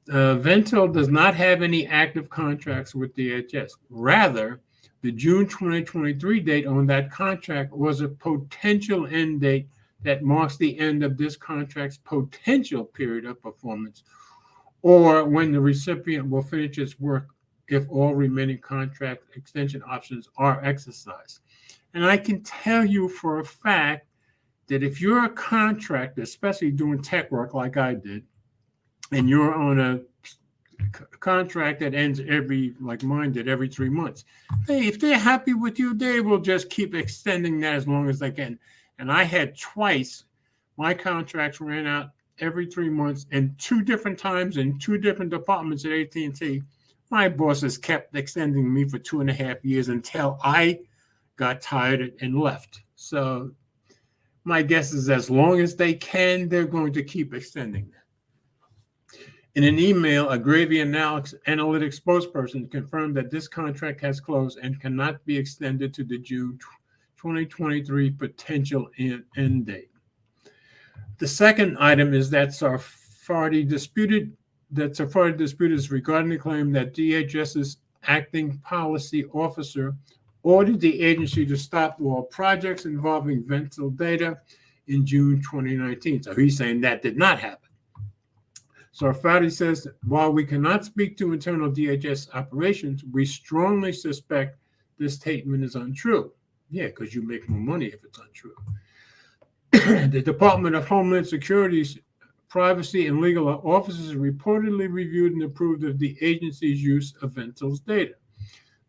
Ventel does not have any active contracts with DHS. Rather, the June 2023 date on that contract was a potential end date that marks the end of this contract's potential period of performance, or when the recipient will finish its work if all remaining contract extension options are exercised. And I can tell you for a fact that if you're a contractor, especially doing tech work like I did, and you're on a contract that ends like mine did, every 3 months, if they're happy with you, they will just keep extending that as long as they can. And I had twice, my contracts ran out every 3 months, and 2 different times in 2 different departments at AT&T. My bosses kept extending me for 2.5 years until I got tired and left. So my guess is as long as they can, they're going to keep extending that. In an email, a Gravy Analytics spokesperson confirmed that this contract has closed and cannot be extended to the June 2023 potential end date. The second item is that Sarfati disputed is regarding the claim that DHS's acting policy officer ordered the agency to stop all projects involving Ventel data in June 2019. So he's saying that did not happen. Sarfati says, while we cannot speak to internal DHS operations, we strongly suspect this statement is untrue. Yeah, because you make more money if it's untrue. The Department of Homeland Security's privacy and legal officers reportedly reviewed and approved of the agency's use of Ventel's data.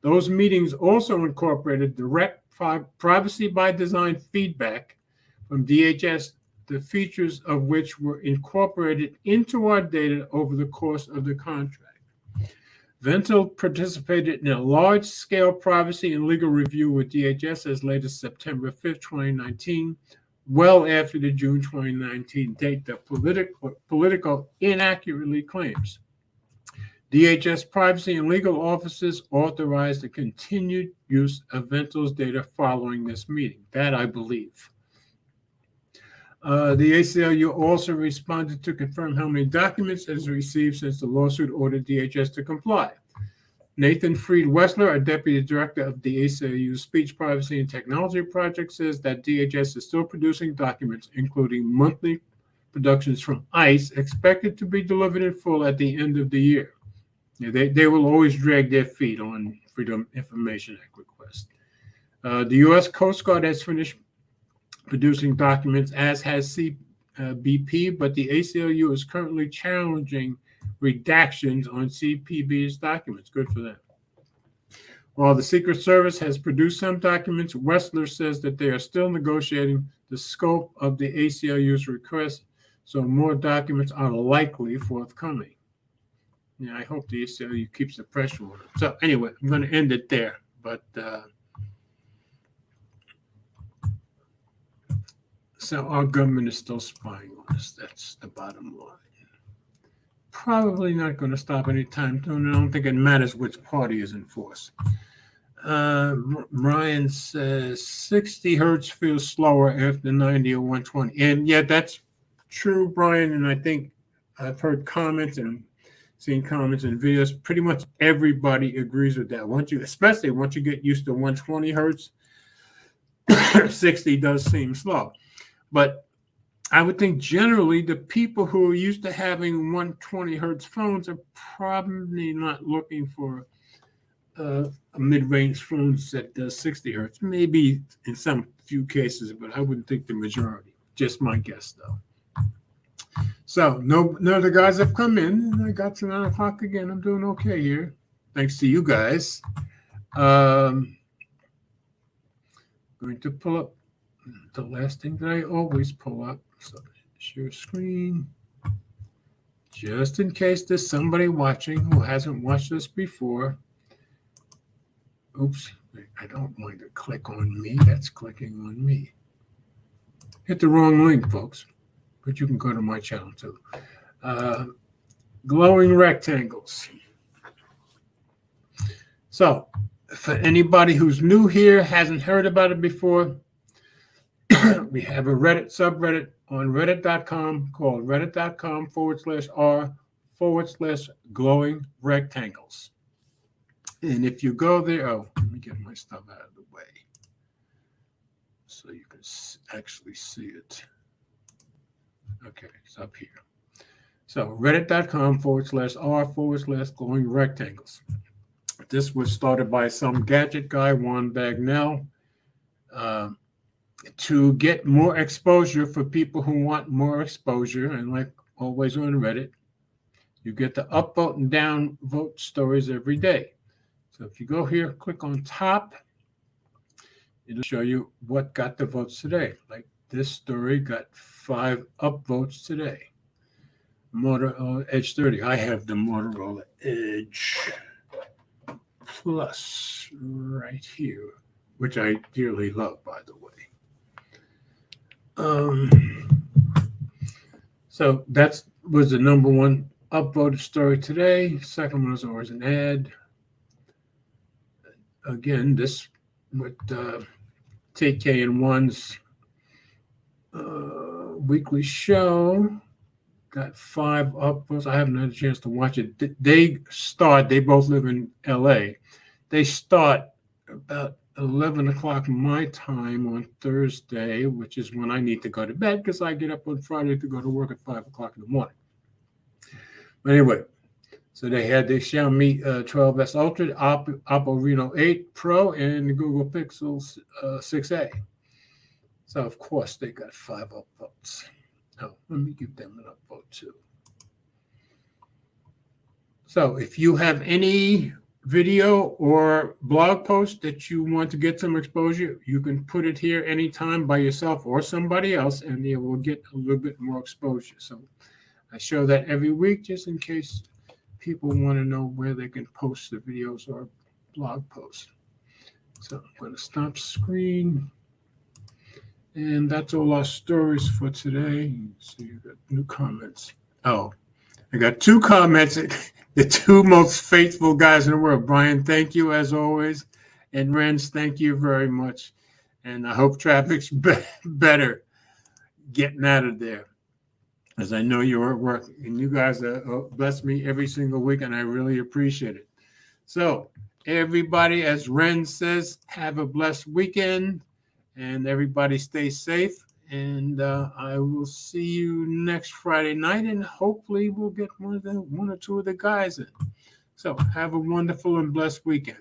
Those meetings also incorporated direct privacy by design feedback from DHS, the features of which were incorporated into our data over the course of the contract. Ventil participated in a large-scale privacy and legal review with DHS as late as September 5th, 2019, well after the June 2019 date that Politico inaccurately claims. DHS privacy and legal offices authorized the continued use of Ventil's data following this meeting. That I believe. The ACLU also responded to confirm how many documents it has received since the lawsuit ordered DHS to comply. Nathan Freed Wessler, a deputy director of the ACLU's Speech Privacy and Technology Project, says that DHS is still producing documents, including monthly productions from ICE, expected to be delivered in full at the end of the year. Yeah, they will always drag their feet on Freedom Information Act requests. The U.S. Coast Guard has finished producing documents, as has CBP, but the ACLU is currently challenging redactions on CPB's documents. Good for them. While the Secret Service has produced some documents, Wessler says that they are still negotiating the scope of the ACLU's request, so more documents are likely forthcoming. Yeah, I hope the ACLU keeps the pressure on it. So anyway, I'm going to end it there, but so our government is still spying on us. That's the bottom line. Probably not going to stop anytime soon. I don't think it matters which party is in force. Ryan says 60 hertz feels slower after 90 or 120. And yeah, that's true, Brian. And I think I've heard comments and seen comments and videos. Pretty much everybody agrees with that. Especially once you get used to 120 hertz, 60 does seem slow. But I would think generally the people who are used to having 120 hertz phones are probably not looking for a mid-range phones that does 60 hertz. Maybe in some few cases, but I wouldn't think the majority. Just my guess, though. So no other guys have come in. I got to 9 o'clock again. I'm doing okay here, thanks to you guys. Going to pull up the last thing that I always pull up. So share screen, just in case there's somebody watching who hasn't watched this before. Oops, I don't want to click on me. That's clicking on me. Hit the wrong link, folks. But you can go to my channel too. Glowing rectangles. So for anybody who's new here, hasn't heard about it before, we have a Reddit subreddit on reddit.com called reddit.com/r/glowing rectangles. And if you go there, let me get my stuff out of the way so you can actually see it. Okay, it's up here. So reddit.com/r/glowing rectangles. This was started by some gadget guy, Juan Bagnell, to get more exposure for people who want more exposure. And like always on Reddit, you get the upvote and downvote stories every day. So if you go here, click on top, it'll show you what got the votes today. Like this story got 5 upvotes today. Motorola Edge 30. I have the Motorola Edge Plus right here, which I dearly love, by the way. So that was the number 1 upvoted story today. Second one was always an ad. Again, this with TK&One's weekly show got 5 upvotes. I haven't had a chance to watch it. They both live in LA. They start about 11 o'clock my time on Thursday, which is when I need to go to bed because I get up on Friday to go to work at 5 o'clock in the morning. But anyway, so they had the Xiaomi 12S Ultra, Oppo Reno 8 Pro, and the Google Pixel 6a. So, of course, they got 5 upvotes. Oh, let me give them an upvote, too. So if you have any video or blog post that you want to get some exposure, you can put it here anytime by yourself or somebody else, and it will get a little bit more exposure. So I show that every week just in case people want to know where they can post the videos or blog posts. So I'm going to stop screen. And that's all our stories for today. So you got new comments. Oh, I got 2 comments. The 2 most faithful guys in the world. Brian, thank you as always. And Renz, thank you very much. And I hope traffic's better getting out of there, as I know you're at work. And you guys bless me every single week, and I really appreciate it. So everybody, as Ren says, have a blessed weekend, and everybody stay safe. And I will see you next Friday night, and hopefully we'll get one or 2 of the guys in. So have a wonderful and blessed weekend.